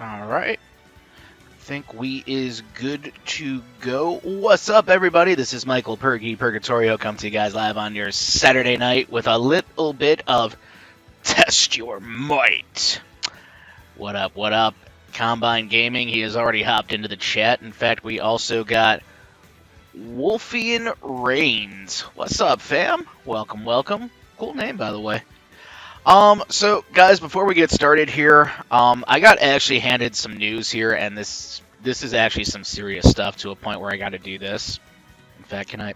Alright. Think we is good to go. What's up, everybody? This is Michael Purgatorio, come to you guys live on your Saturday night with a little bit of Test Your Might. What up, what up? Combine Gaming, he has already hopped into the chat. In fact, we also got Wolfian Reigns. What's up, fam? Welcome, welcome. Cool name, by the way. So guys, before we get started here, I got actually handed some news here, and this is actually some serious stuff to a point where I got to do this. In fact, can I?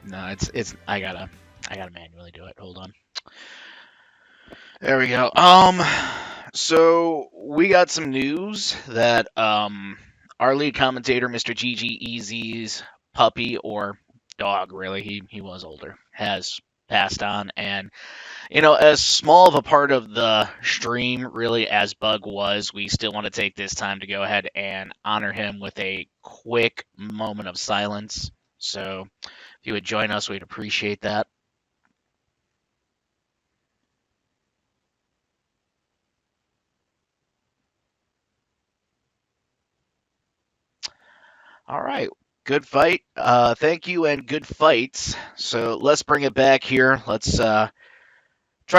No, I gotta manually do it. Hold on. There we go. So we got some news that our lead commentator, Mr. GG puppy or dog, really, he was older, has passed on, and you know, as small of a part of the stream really as Bug was, we still want to take this time to go ahead and honor him with a quick moment of silence. So if you would join us, we'd appreciate that. All right. Good fight. Thank you, and good fights. So let's bring it back here. Let's try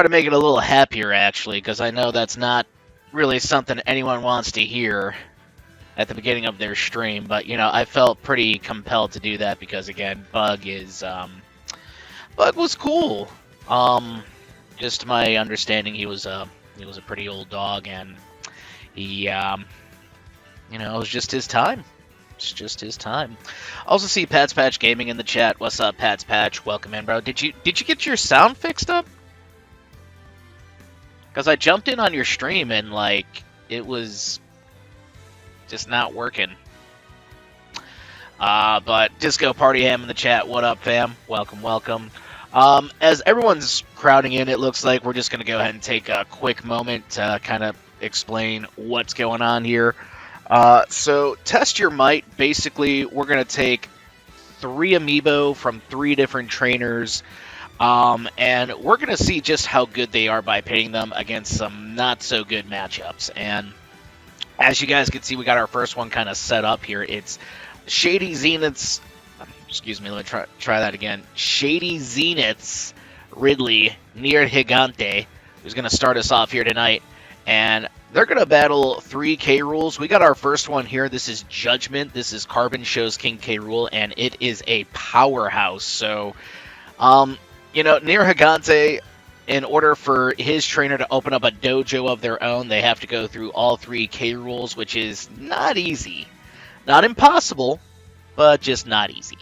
to make it a little happier, actually, because I know that's not really something anyone wants to hear at the beginning of their stream. But, you know, I felt pretty compelled to do that because, again, Bug was cool. Just to my understanding, he was a pretty old dog, and he, you know, it was just his time. It's just his time. Also see Pat's Patch Gaming in the chat. What's up, Pat's Patch? Welcome in, bro. Did you get your sound fixed up? Because I jumped in on your stream and, like, it was just not working. But DiscoPartyham in the chat. What up, fam? Welcome, welcome. As everyone's crowding in, it looks like we're just going to go ahead and take a quick moment to kind of explain what's going on here. So, Test Your Might, basically, we're going to take 3 amiibo from 3 different trainers, and we're going to see just how good they are by pitting them against some not-so-good matchups. And as you guys can see, we got our first one kind of set up here. It's ShadyZenith's, excuse me, let me try that again. ShadyZenith's Ridley Nier Gigante, who's going to start us off here tonight. And they're going to battle 3 K Rools. We got our first one here. This is Judgment. This is Carbon Show's King K Rool, and it is a powerhouse. So, you know, Nier Gigante, in order for his trainer to open up a dojo of their own, they have to go through all 3 K Rools, which is not easy. Not impossible, but just not easy.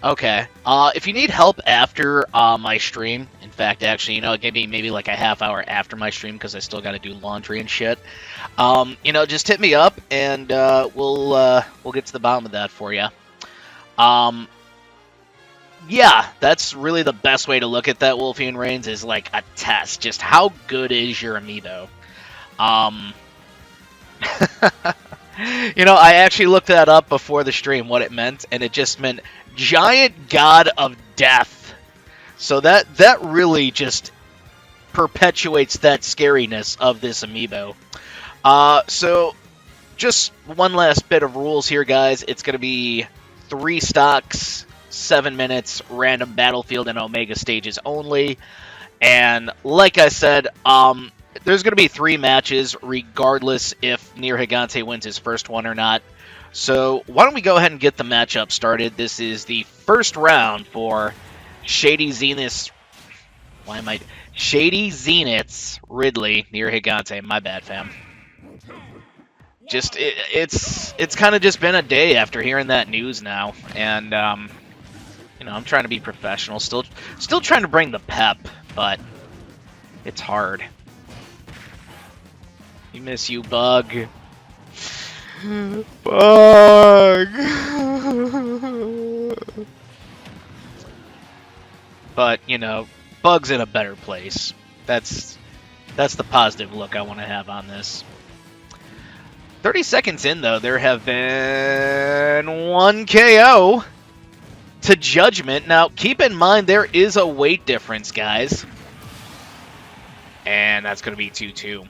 Okay. If you need help after my stream, in fact, actually, you know, maybe like a half hour after my stream because I still got to do laundry and shit. You know, just hit me up and we'll get to the bottom of that for you. Yeah, that's really the best way to look at that, Wolfian Reigns, is like a test. Just how good is your amiibo? You know, I actually looked that up before the stream, what it meant, and it just meant Giant God of Death. So that really just perpetuates that scariness of this amiibo. So just one last bit of rules here, guys. It's going to be 3 stocks, 7 minutes, random battlefield and Omega stages only. And like I said, there's going to be 3 matches, regardless if Nier Gigante wins his first one or not. So why don't we go ahead and get the matchup started. This is the first round for ShadyZenith's Ridley Nier Gigante. My bad, fam. Just it's kind of just been a day after hearing that news now, and you know, I'm trying to be professional, still trying to bring the pep, but it's hard. We miss you, Bug. Bug. But, you know, Bug's in a better place. That's the positive look I want to have on this. 30 seconds in, though, there have been 1 KO to Judgment. Now, keep in mind, there is a weight difference, guys. And that's going to be 2-2.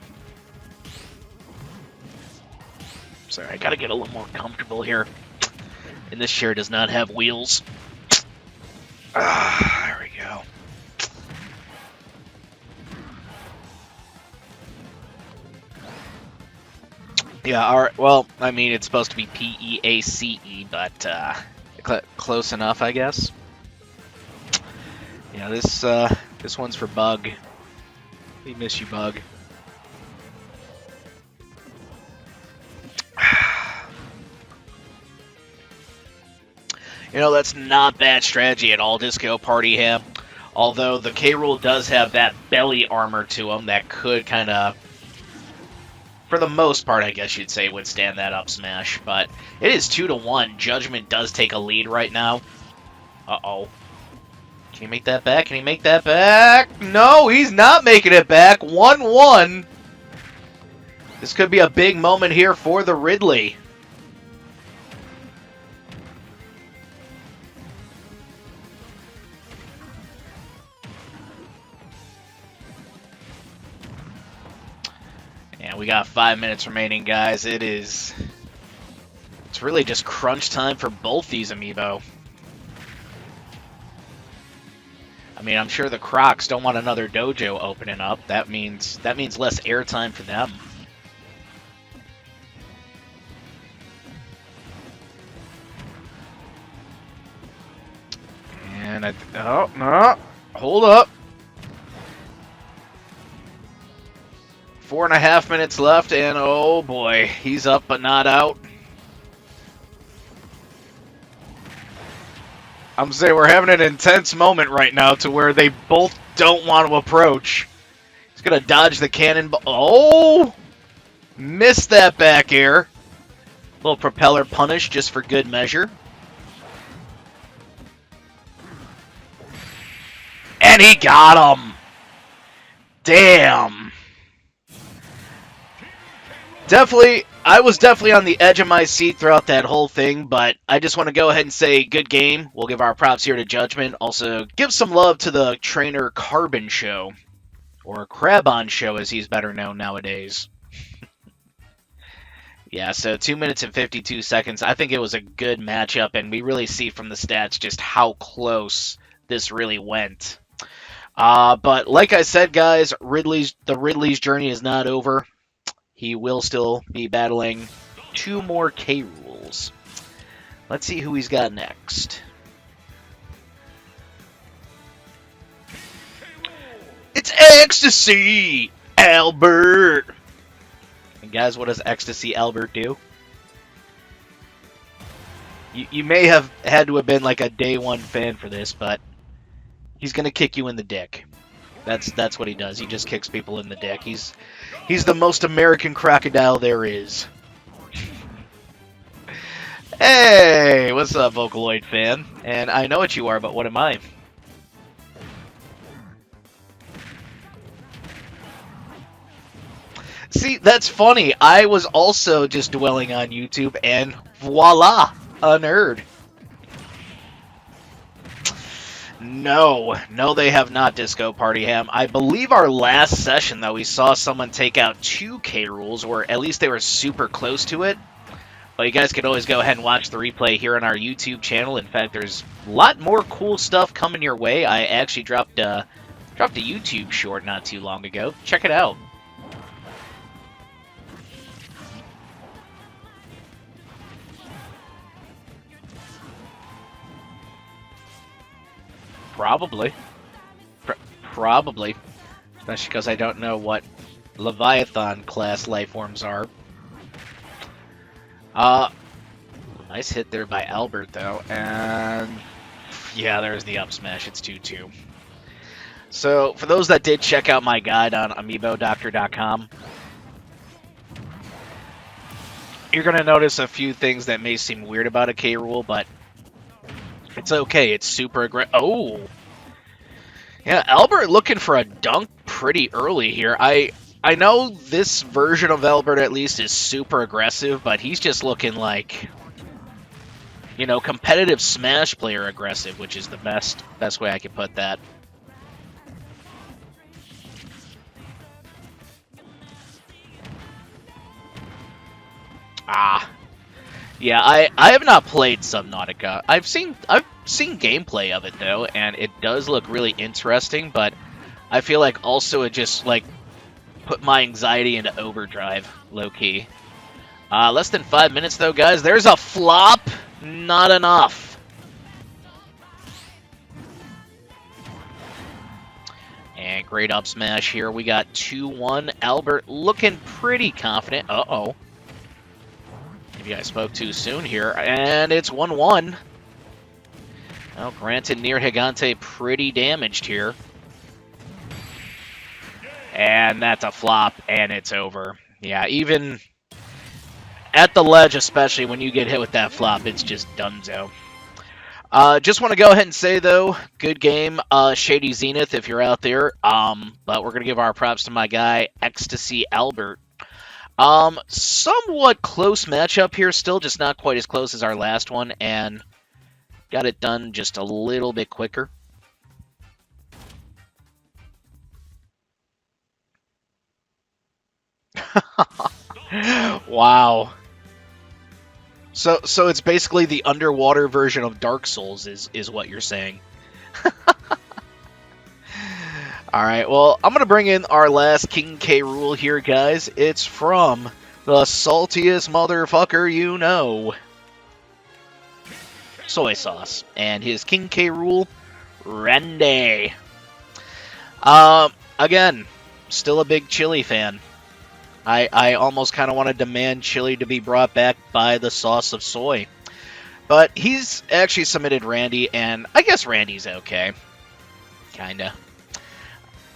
Sorry, I got to get a little more comfortable here. And this chair does not have wheels. There we go. Yeah, alright, well, I mean, it's supposed to be P-E-A-C-E, but close enough, I guess. Yeah, this one's for Bug. We miss you, Bug. You know, that's not bad strategy at all, DiscoPartyham. Although the K-Rool does have that belly armor to him that could kind of, for the most part, I guess you'd say, withstand that up smash. But it is 2-1. Judgment does take a lead right now. Uh-oh. Can he make that back? Can he make that back? No, he's not making it back. 1-1. This could be a big moment here for the Ridley. And we got 5 minutes remaining, guys. It's really just crunch time for both these amiibo. I mean, I'm sure the Crocs don't want another dojo opening up. That means less airtime for them. And oh no, hold up. 4.5 minutes left, and oh boy, he's up but not out. I'm saying we're having an intense moment right now to where they both don't want to approach. He's going to dodge the cannonball. Oh! Missed that back air. Little propeller punish just for good measure. And he got him! Damn! I was definitely on the edge of my seat throughout that whole thing, but I just want to go ahead and say good game. We'll give our props here to Judgment. Also, give some love to the trainer Carbon Show, or Crabon Show as he's better known nowadays. Yeah, so 2 minutes and 52 seconds. I think it was a good matchup, and we really see from the stats just how close this really went. But like I said, guys, the Ridley's journey is not over. He will still be battling 2 more K-Rools. Let's see who he's got next. It's Ecstasy Albert! And guys, what does Ecstasy Albert do? You may have had to have been like a day one fan for this, but he's going to kick you in the dick. That's what he does. He just kicks people in the dick. He's the most American crocodile there is. Hey, what's up, Vocaloid fan? And I know what you are, but what am I? See, that's funny. I was also just dwelling on YouTube, and voila, a nerd. No, they have not, DiscoPartyham. I believe our last session, though, we saw someone take out 2 K-Rools, or at least they were super close to it. But you guys could always go ahead and watch the replay here on our YouTube channel. In fact, there's a lot more cool stuff coming your way. I actually dropped a YouTube short not too long ago. Check it out. Probably. Probably. Especially because I don't know what Leviathan class lifeforms are. Nice hit there by Albert, though. And yeah, there's the up smash. It's 2-2. So, for those that did check out my guide on amiibodoctor.com, you're going to notice a few things that may seem weird about a K-Rool, but it's okay. It's super aggressive. Oh! Yeah, Albert looking for a dunk pretty early here. I know this version of Albert, at least, is super aggressive, but he's just looking like, you know, competitive Smash player aggressive, which is the best way I could put that. Ah. Yeah, I have not played Subnautica. I've seen gameplay of it though, and it does look really interesting, but I feel like also it just like put my anxiety into overdrive, low key. Less than 5 minutes though, guys. There's a flop. Not enough. And great up smash here. We got 2-1. Albert looking pretty confident. Uh-oh. Maybe I spoke too soon here. And it's 1-1. Well, granted, Near Gigante pretty damaged here. And that's a flop, and it's over. Yeah, even at the ledge, especially when you get hit with that flop, it's just donezo. Just want to go ahead and say, though, good game, ShadyZenith, if you're out there. But we're going to give our props to my guy, Ecstasy Albert. Somewhat close matchup here still, just not quite as close as our last one, and got it done just a little bit quicker. Wow. So it's basically the underwater version of Dark Souls is what you're saying. Alright, well, I'm going to bring in our last King K. Rool here, guys. It's from the saltiest motherfucker you know, Soysauce, and his King K. Rool, Randy. Again, still a big Chili fan. I almost kind of want to demand Chili to be brought back by the sauce of soy. But he's actually submitted Randy, and I guess Randy's okay. Kinda.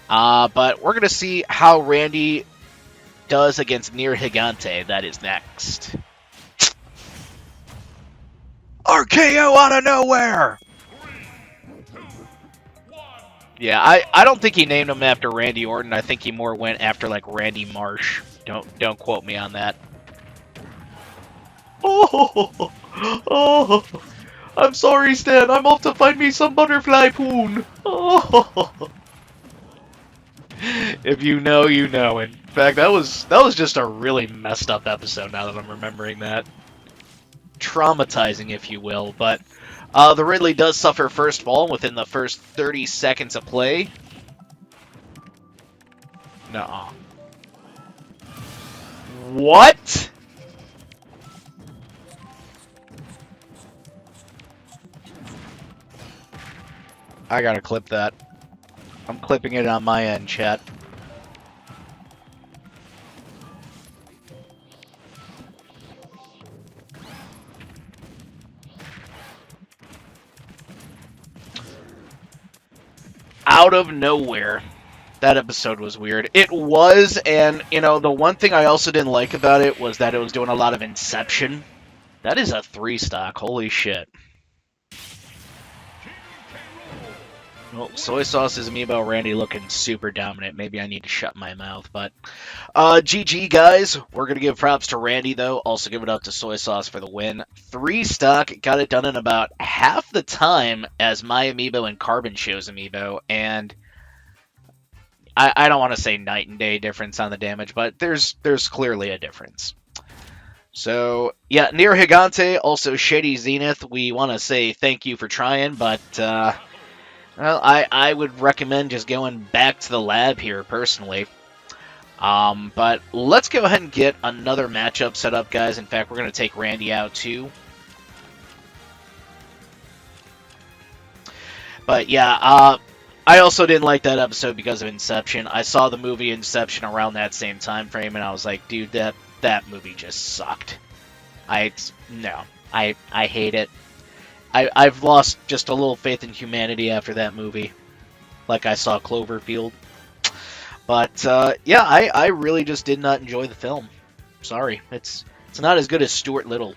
But we're going to see how Randy does against Near Gigante. That is next. RKO out of nowhere! Yeah, I don't think he named him after Randy Orton. I think he more went after, like, Randy Marsh. Don't quote me on that. Oh, I'm sorry, Stan. I'm off to find me some butterfly poon. Oh. If you know, you know. In fact, that was just a really messed up episode. Now that I'm remembering that, traumatizing, if you will. But the Ridley does suffer first fall within the first 30 seconds of play. Nuh-uh. What? I gotta clip that. I'm clipping it on my end, chat. Out of nowhere. That episode was weird. It was, and, you know, the one thing I also didn't like about it was that it was doing a lot of Inception. That is a 3-stock. Holy shit. Well, Soysauce's amiibo Randy looking super dominant. Maybe I need to shut my mouth, but GG, guys. We're going to give props to Randy, though. Also give it up to Soysauce for the win. 3-stock. Got it done in about half the time as my amiibo and Carbon Show's amiibo, and I don't want to say night and day difference on the damage, but there's clearly a difference. So, yeah, Near Gigante, also ShadyZenith, we want to say thank you for trying, but, well, I would recommend just going back to the lab here, personally. But let's go ahead and get another matchup set up, guys. In fact, we're going to take Randy out, too. But, yeah, I also didn't like that episode because of Inception. I saw the movie Inception around that same time frame, and I was like, dude, that movie just sucked. I hate it. I've lost just a little faith in humanity after that movie. Like I saw Cloverfield. But, yeah, I really just did not enjoy the film. Sorry. It's not as good as Stuart Little.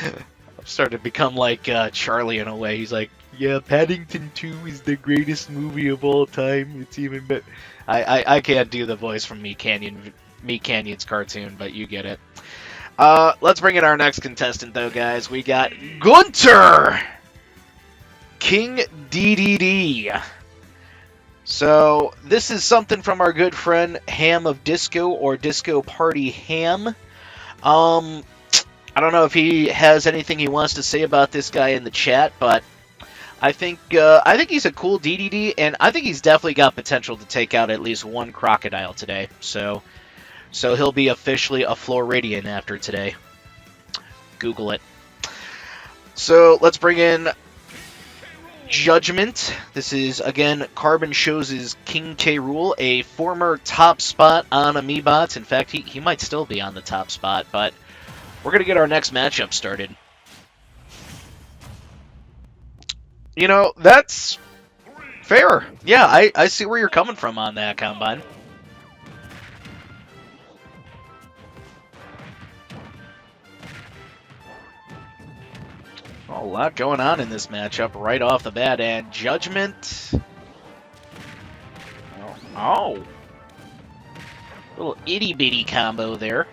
I've started to become like Charlie in a way. He's like, yeah, Paddington 2 is the greatest movie of all time. It's even better. I can't do the voice from Meat Canyon's cartoon, but you get it. Let's bring in our next contestant, though, guys. We got Gunter! King DDD. So, this is something from our good friend Ham of Disco, or DiscoPartyham. Um, I don't know if he has anything he wants to say about this guy in the chat, but I think he's a cool DDD, and I think he's definitely got potential to take out at least one crocodile today. So he'll be officially a Floridian after today. Google it. So let's bring in Judgment. This is, again, Carbon Shows' King K. Rool, a former top spot on Amiibots. In fact, he might still be on the top spot, but we're going to get our next matchup started. You know, that's fair. Yeah, I see where you're coming from on that, Combine. A lot going on in this matchup right off the bat, and Judgment. Oh. Little itty bitty combo there.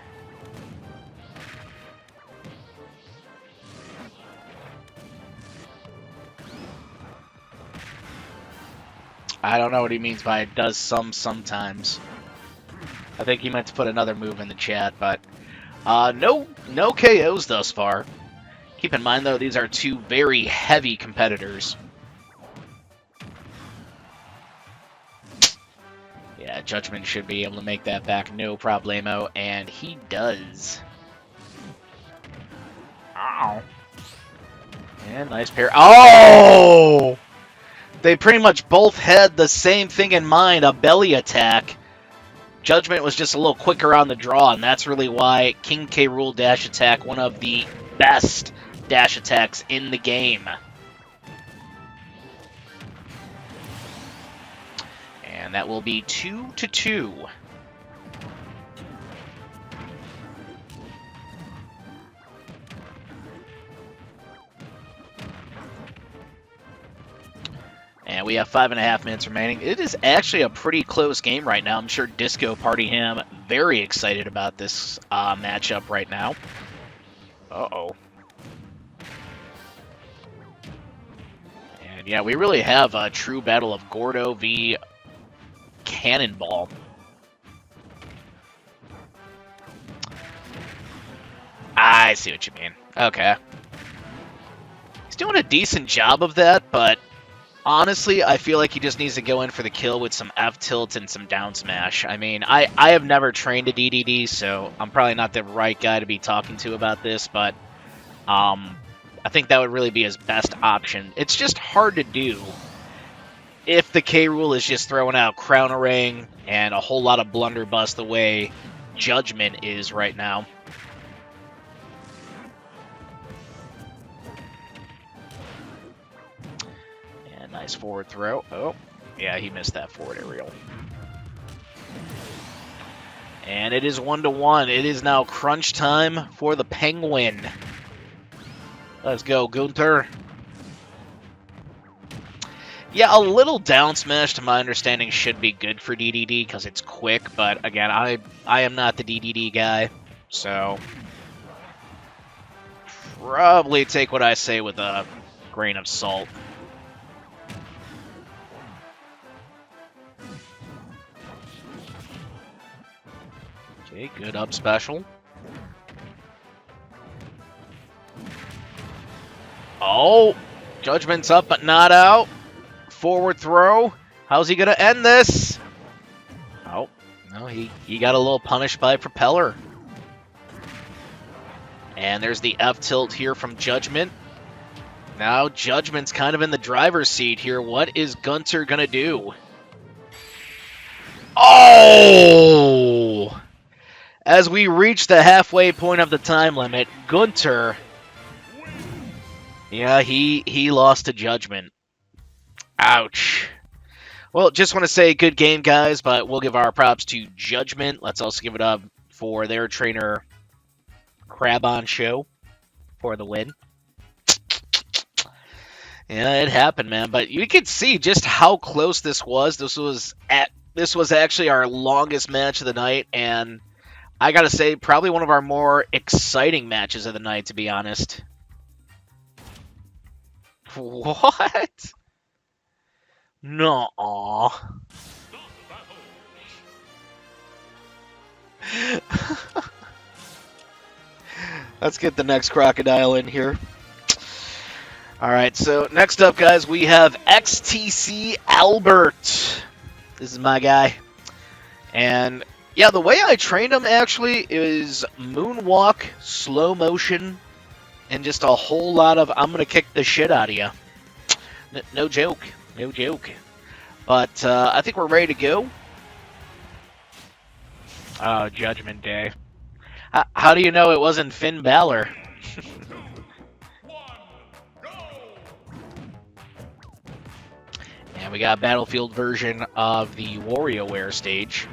I don't know what he means by it does sometimes. I think he meant to put another move in the chat, but no KOs thus far. Keep in mind, though, these are two very heavy competitors. Yeah, Judgment should be able to make that back, no problemo, and he does. Ow. And nice pair. Oh! They pretty much both had the same thing in mind, a belly attack. Judgment was just a little quicker on the draw, and that's really why King K. Rool dash attack, one of the best dash attacks in the game. And that will be 2-2. And we have 5.5 minutes remaining. It is actually a pretty close game right now. I'm sure DiscoPartyham very excited about this matchup right now. Uh-oh. And yeah, we really have a true battle of Gordo v. Cannonball. I see what you mean. Okay. He's doing a decent job of that, but honestly, I feel like he just needs to go in for the kill with some F-tilt and some down smash. I mean, I have never trained a DDD, so I'm probably not the right guy to be talking to about this, but I think that would really be his best option. It's just hard to do if the K. Rool is just throwing out Crown Ring and a whole lot of blunderbuss the way Judgment is right now. Nice forward throw. Oh, yeah, he missed that forward aerial. And it is 1-1. It is now crunch time for the Penguin. Let's go, Gunther. Yeah, a little down smash, to my understanding, should be good for DDD because it's quick. But again, I am not the DDD guy, so probably take what I say with a grain of salt. Okay, good up special. Oh, Judgment's up but not out. Forward throw. How's he going to end this? Oh, no, he got a little punished by Propeller. And there's the F-tilt here from Judgment. Now Judgment's kind of in the driver's seat here. What is Gunther going to do? Oh! As we reach the halfway point of the time limit, Gunther, yeah, he lost to Judgment. Ouch. Well, just want to say good game, guys, but we'll give our props to Judgment. Let's also give it up for their trainer, Crab-On Show, for the win. Yeah, it happened, man, but you can see just how close this was. This was actually our longest match of the night, and I gotta say, probably one of our more exciting matches of the night, to be honest. What? No. Let's get the next crocodile in here. Alright, so next up, guys, we have XTC Albert. This is my guy. And, yeah, the way I trained him, actually, is moonwalk, slow motion, and just a whole lot of I'm going to kick the shit out of you. No joke. No joke. But I think we're ready to go. Oh, Judgment Day. How do you know it wasn't Finn Balor? And we got a Battlefield version of the WarioWare stage.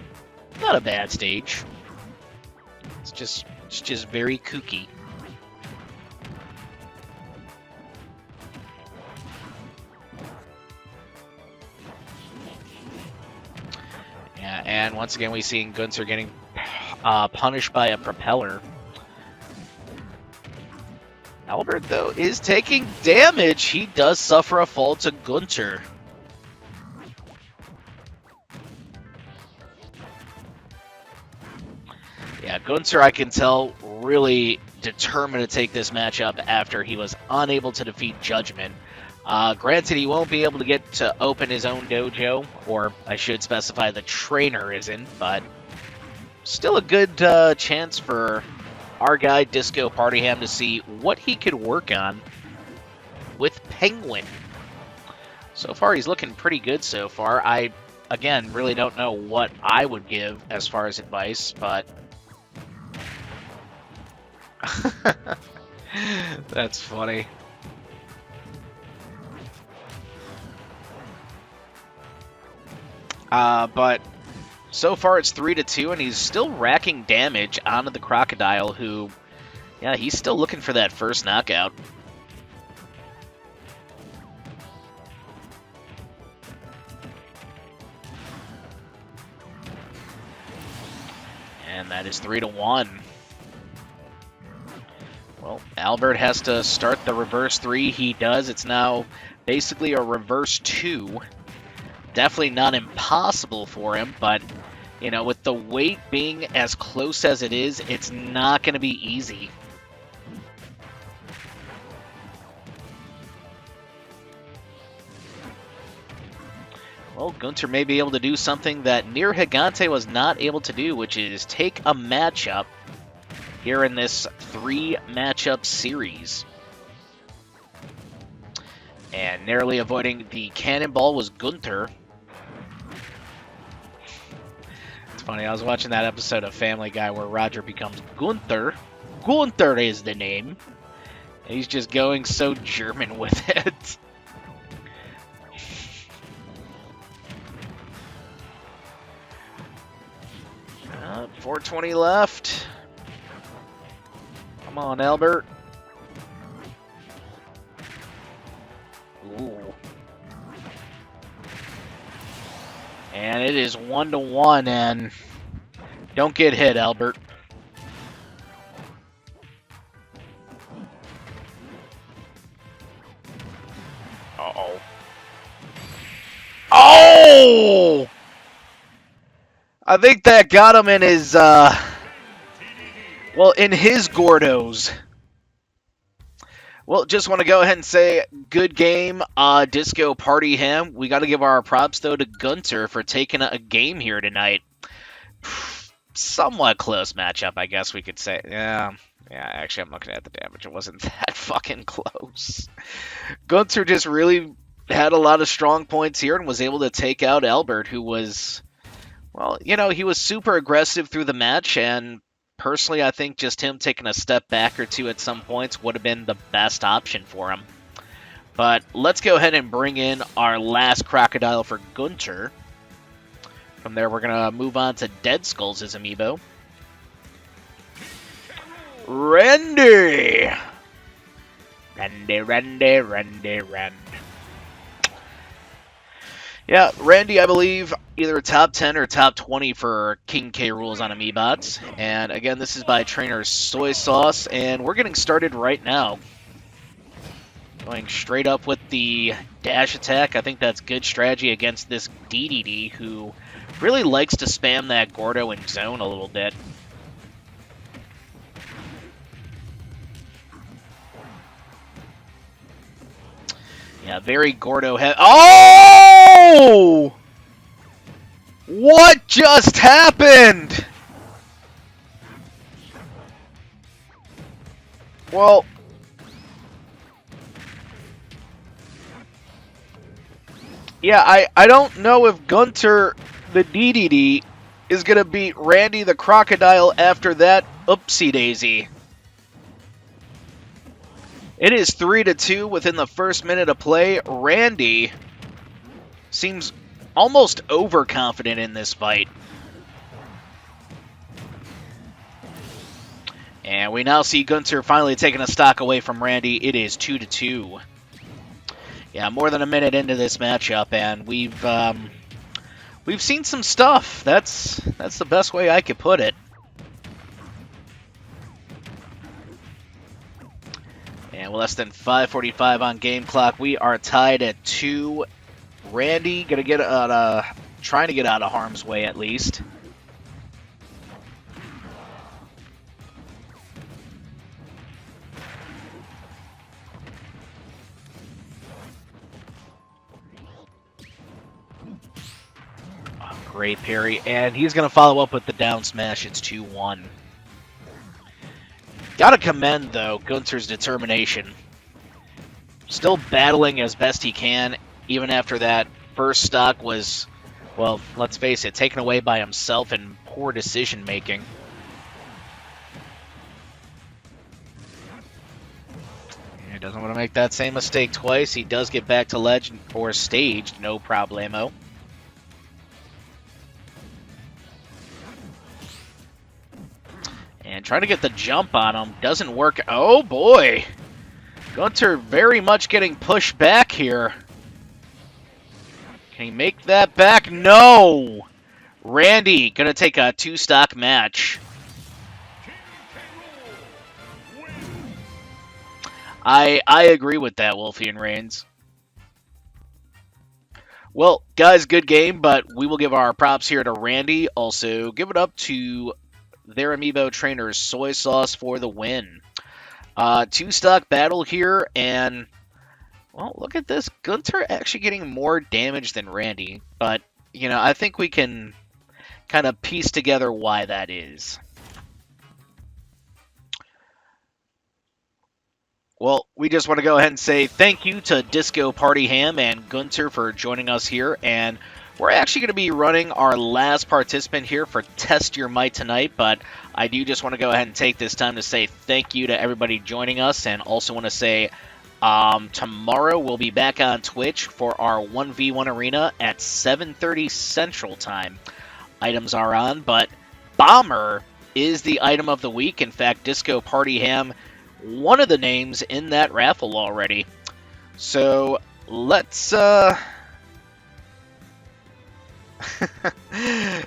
Not a bad stage. It's just very kooky. Yeah, and once again we see Gunther getting punished by a propeller. Albert, though, is taking damage. He does suffer a fall to Gunther. Yeah, Gunther, I can tell, really determined to take this matchup after he was unable to defeat Judgment. Granted, he won't be able to get to open his own dojo, or I should specify the trainer isn't, but still a good chance for our guy DiscoPartyham to see what he could work on with Penguin. So far, he's looking pretty good so far. I, again, really don't know what I would give as far as advice, but that's funny. But so far it's 3-2, and he's still racking damage onto the Crocodile, who, yeah, he's still looking for that first knockout. And that is 3-1. Well, Albert has to start the reverse 3. He does. It's now basically a reverse 2. Definitely not impossible for him, but, you know, with the weight being as close as it is, it's not going to be easy. Well, Gunther may be able to do something that Nir Gigante was not able to do, which is take a matchup here in this 3-matchup series. And narrowly avoiding the cannonball was Gunther. It's funny, I was watching that episode of Family Guy where Roger becomes Gunther. Gunther is the name. And he's just going so German with it. 420 left. Come on, Albert. Ooh. And it is 1-1, and don't get hit, Albert. Uh-oh. Oh! I think that got him in his, well, in his Gordos. Well, just want to go ahead and say, good game, DiscoPartyham. We got to give our props, though, to Gunther for taking a game here tonight. Somewhat close matchup, I guess we could say. Yeah, actually, I'm looking at the damage. It wasn't that fucking close. Gunther just really had a lot of strong points here and was able to take out Albert, who was, well, you know, he was super aggressive through the match, and personally, I think just him taking a step back or two at some points would have been the best option for him. But let's go ahead and bring in our last Crocodile for Gunther. From there, we're going to move on to Deadskullz' amiibo. Randy! Randy. Yeah, Randy, I believe, either top 10 or top 20 for King K rules on Amiibots. And again, this is by trainer Soysauce, and we're getting started right now. Going straight up with the dash attack. I think that's good strategy against this DDD, who really likes to spam that Gordo and zone a little bit. Yeah, very Gordo head. Oh! What just happened? Well, yeah, I don't know if Gunter, the DDD, is going to beat Randy the Crocodile after that oopsie daisy. It is 3-2 within the first minute of play. Randy seems almost overconfident in this fight. And we now see Gunter finally taking a stock away from Randy. It is 2-2. Yeah, more than a minute into this matchup, and we've seen some stuff. That's the best way I could put it. And with less than 5:45 on game clock, we are tied at 2. Randy gonna get out, trying to get out of harm's way at least. Oh, great parry, and he's gonna follow up with the down smash. It's 2-1. Gotta commend, though, Gunter's determination. Still battling as best he can, even after that first stock was, well, let's face it, taken away by himself in poor decision-making. He doesn't want to make that same mistake twice. He does get back to ledge or stage, no problemo. And trying to get the jump on him doesn't work. Oh boy! Gunter very much getting pushed back here. Can he make that back? No! Randy gonna take a 2-stock match. I agree with that, Wolfie and Reigns. Well, guys, good game, but we will give our props here to Randy. Also, give it up to their amiibo trainer, Soysauce, for the win. 2-stock battle here, and, well, look at this. Gunter actually getting more damage than Randy, but, you know, I think we can kind of piece together why that is. Well, we just want to go ahead and say thank you to DiscoPartyham and Gunter for joining us here, and we're actually going to be running our last participant here for Test Your Might tonight, but I do just want to go ahead and take this time to say thank you to everybody joining us, and also want to say tomorrow we'll be back on Twitch for our 1v1 arena at 7:30 Central Time. Items are on, but Bomber is the item of the week. In fact, DiscoPartyham, one of the names in that raffle already. So let's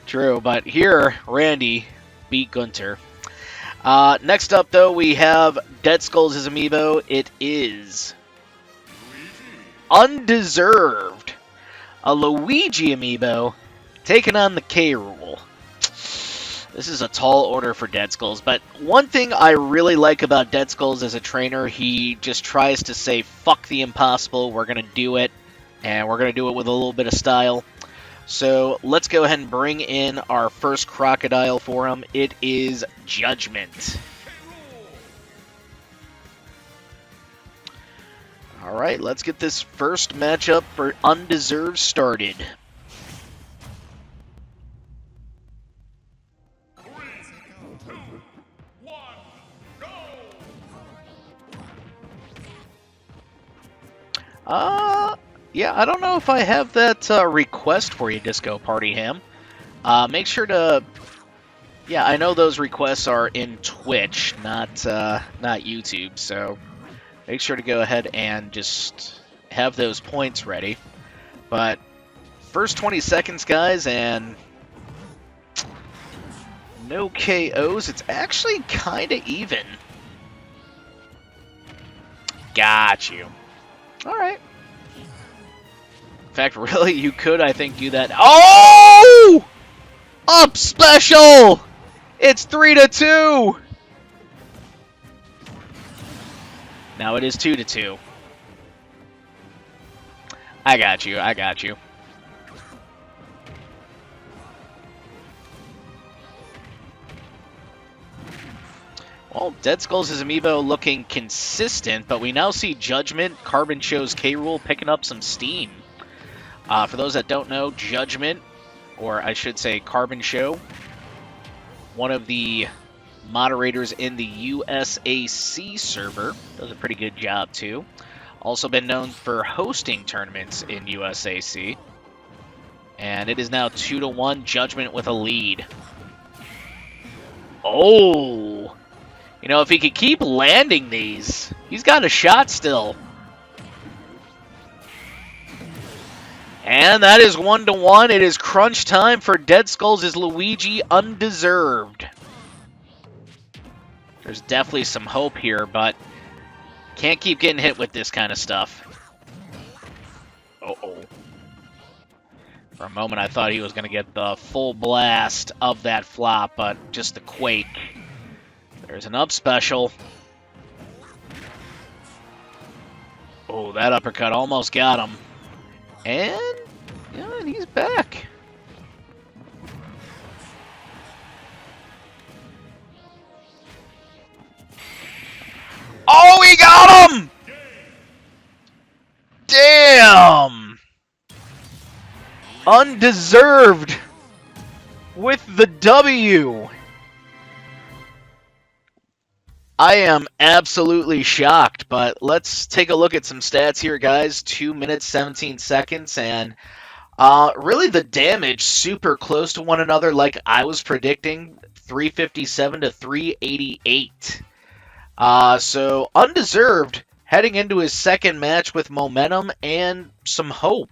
True, but here, Randy beat Gunter. Next up, though, we have Deadskullz' amiibo. It is Undeserved. A Luigi amiibo taking on the K-Rool. This is a tall order for Deadskullz, but one thing I really like about Deadskullz as a trainer, he just tries to say, fuck the impossible, we're going to do it, and we're going to do it with a little bit of style. So let's go ahead and bring in our first crocodile for him. It is Judgment. Alright, let's get this first matchup for Undeserved started. Yeah, I don't know if I have that request for you, DiscoPartyham. Make sure to... Yeah, I know those requests are in Twitch, not YouTube, so make sure to go ahead and just have those points ready. But first 20 seconds, guys, and no KOs. It's actually kind of even. Got you. All right. In fact, really, you could, I think, do that. Oh! Up special! It's 3-2! Now it is 2-2. I got you. I got you. Well, Deadskullz' amiibo looking consistent, but we now see Judgment, Carbon Show's K-Rool picking up some steam. For those that don't know, Judgment, or I should say Carbon Show, one of the moderators in the USAC server, does a pretty good job too. Also been known for hosting tournaments in USAC. And it is now 2-1, Judgment with a lead. Oh! You know, if he could keep landing these, he's got a shot still. And that is 1-1. It is crunch time for Deadskullz' Luigi Undeserved. There's definitely some hope here, but can't keep getting hit with this kind of stuff. Uh-oh. For a moment, I thought he was going to get the full blast of that flop, but just the quake. There's an up special. Oh, that uppercut almost got him. And, yeah, he's back. Oh, he got him! Damn! Undeserved with the W. I am absolutely shocked, but let's take a look at some stats here, guys. 2 minutes, 17 seconds, and really the damage super close to one another like I was predicting, 357 to 388. So Undeserved heading into his second match with momentum and some hope.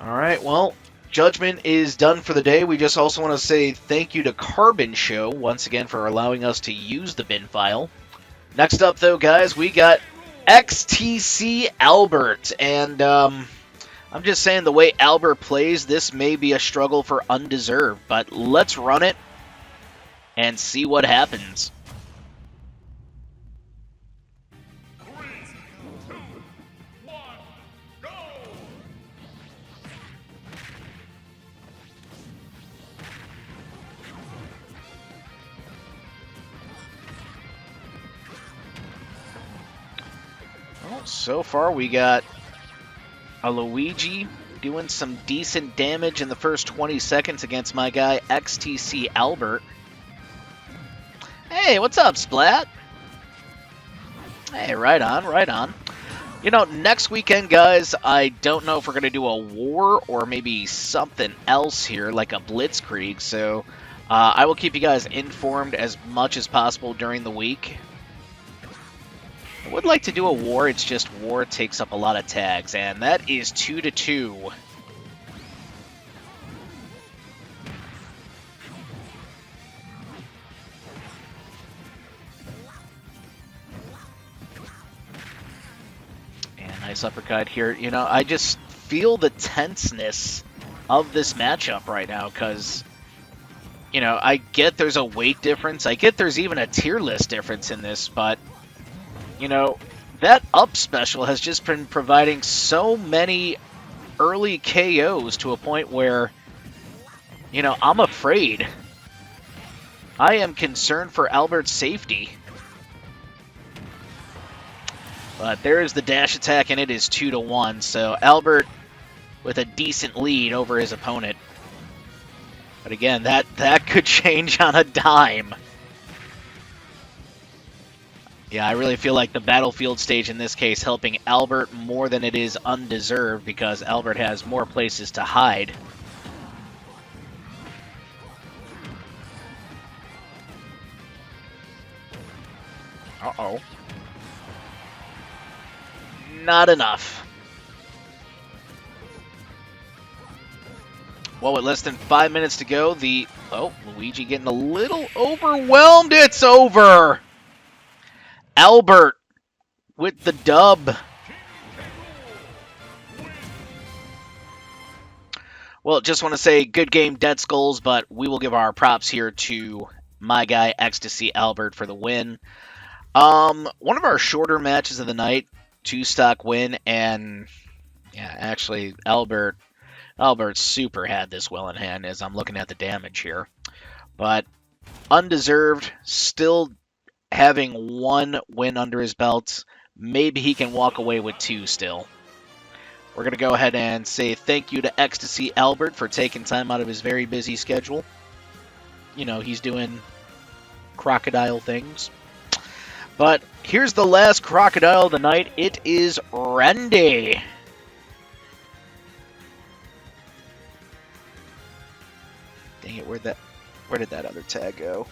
All right, well, Judgment is done for the day. We just also want to say thank you to Carbon Show once again for allowing us to use the bin file. Next up, though, guys, we got XTC Albert. And I'm just saying the way Albert plays, this may be a struggle for Undeserved. But let's run it and see what happens. So far, we got a Luigi doing some decent damage in the first 20 seconds against my guy, XTC Albert. Hey, what's up, Splat? Hey, right on, right on. You know, next weekend, guys, I don't know if we're going to do a war or maybe something else here, like a Blitzkrieg, so I will keep you guys informed as much as possible during the week. I would like to do a war, it's just war takes up a lot of tags, and that is 2-2. And nice uppercut here. You know, I just feel the tenseness of this matchup right now, because, you know, I get there's a weight difference, I get there's even a tier list difference in this, but you know, that up special has just been providing so many early KOs to a point where, you know, I'm afraid. I am concerned for Albert's safety. But there is the dash attack, and it is 2-1. So Albert with a decent lead over his opponent. But again, that could change on a dime. Yeah, I really feel like the battlefield stage in this case helping Albert more than it is Undeserved, because Albert has more places to hide. Uh-oh. Not enough. Well, with less than 5 minutes to go, Luigi getting a little overwhelmed. It's over! Albert with the dub. Well, just want to say good game, Deadskullz, but we will give our props here to my guy, Ecstasy Albert, for the win. One of our shorter matches of the night, 2-stock win, and yeah, actually, Albert super had this well in hand as I'm looking at the damage here. But undeserved, still having 1 win under his belt. Maybe he can walk away with 2 still. We're going to go ahead and say thank you to Ecstasy Albert for taking time out of his very busy schedule. You know, he's doing crocodile things. But here's the last crocodile of the night. It is Randy. Dang it, where did that other tag go?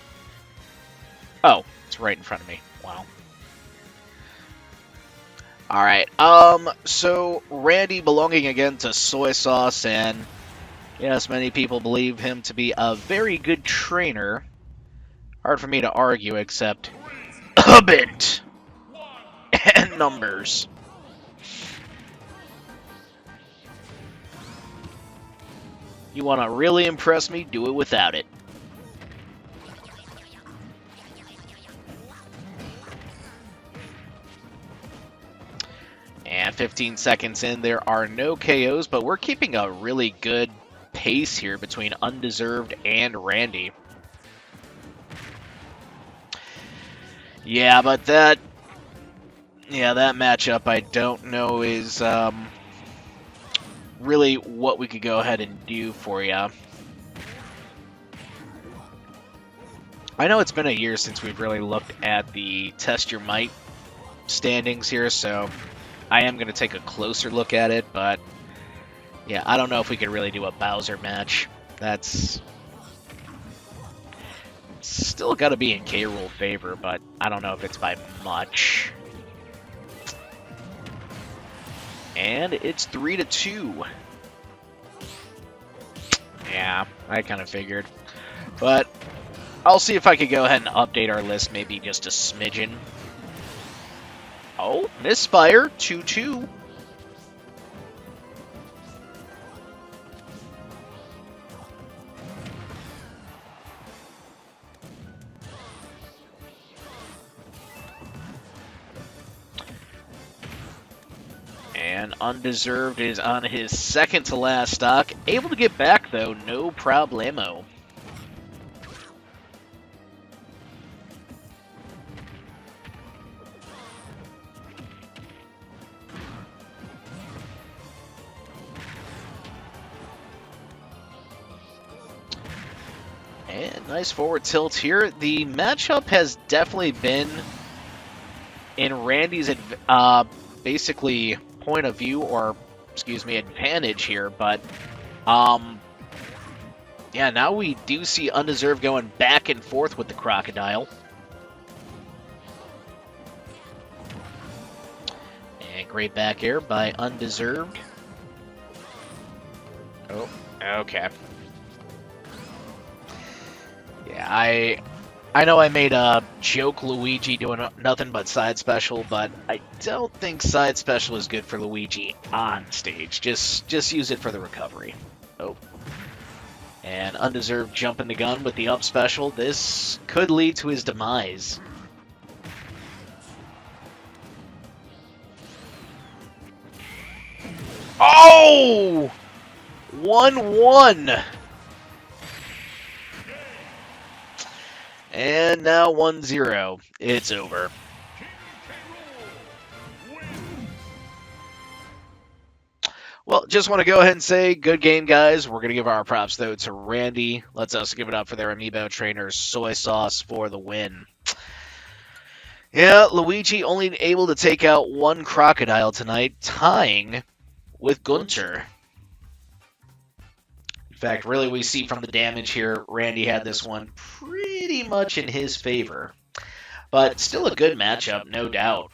Oh, it's right in front of me. Wow. Alright, so Randy belonging again to Soysauce, and yes, many people believe him to be a very good trainer. Hard for me to argue, except a bit. And numbers. You want to really impress me? Do it without it. And 15 seconds in, there are no KOs, but we're keeping a really good pace here between Undeserved and Randy. Yeah, but that matchup I don't know is really what we could go ahead and do for you. I know it's been a year since we've really looked at the Test Your Might standings here, so I am going to take a closer look at it, but yeah, I don't know if we could really do a Bowser match. That's still got to be in K-Rool favor, but I don't know if it's by much. And it's 3-2. Yeah, I kind of figured. But I'll see if I could go ahead and update our list maybe just a smidgen. Oh, misfire, 2-2. And Undeserved is on his second to last stock. Able to get back, though, no problemo. And nice forward tilt here. The matchup has definitely been in Randy's basically point of view, or excuse me, advantage here, but yeah, now we do see Undeserved going back and forth with the crocodile. And great back air by Undeserved. Oh, okay. Yeah, I know I made a joke Luigi doing nothing but side special, but I don't think side special is good for Luigi on stage. Just use it for the recovery. Oh. And Undeserved jumping the gun with the up special. This could lead to his demise. Oh! 1-1. And now 1-0. It's over. Well, just want to go ahead and say, good game, guys. We're going to give our props, though, to Randy. Let's also give it up for their amiibo trainer, Soysauce, for the win. Yeah, Luigi only able to take out 1 crocodile tonight, tying with Gunter. In fact, really, we see from the damage here, Randy had this one pretty much in his favor. But still a good matchup, no doubt.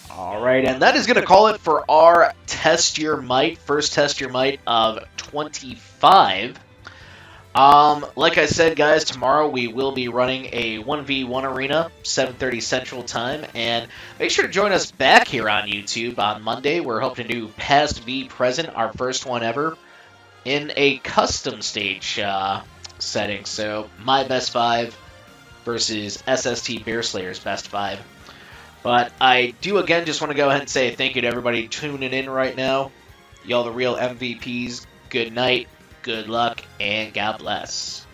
All right, and that is going to call it for our Test Your Might, first Test Your Might of 25. Like I said, guys, tomorrow we will be running a 1v1 arena, 7:30 Central Time, and make sure to join us back here on YouTube on Monday. We're hoping to do Past v Present, our first one ever. in a custom stage setting. So my best 5 versus SST Bear Slayer's best 5. But I do again just want to go ahead and say thank you to everybody tuning in right now. Y'all the real MVPs. Good night, good luck, and God bless.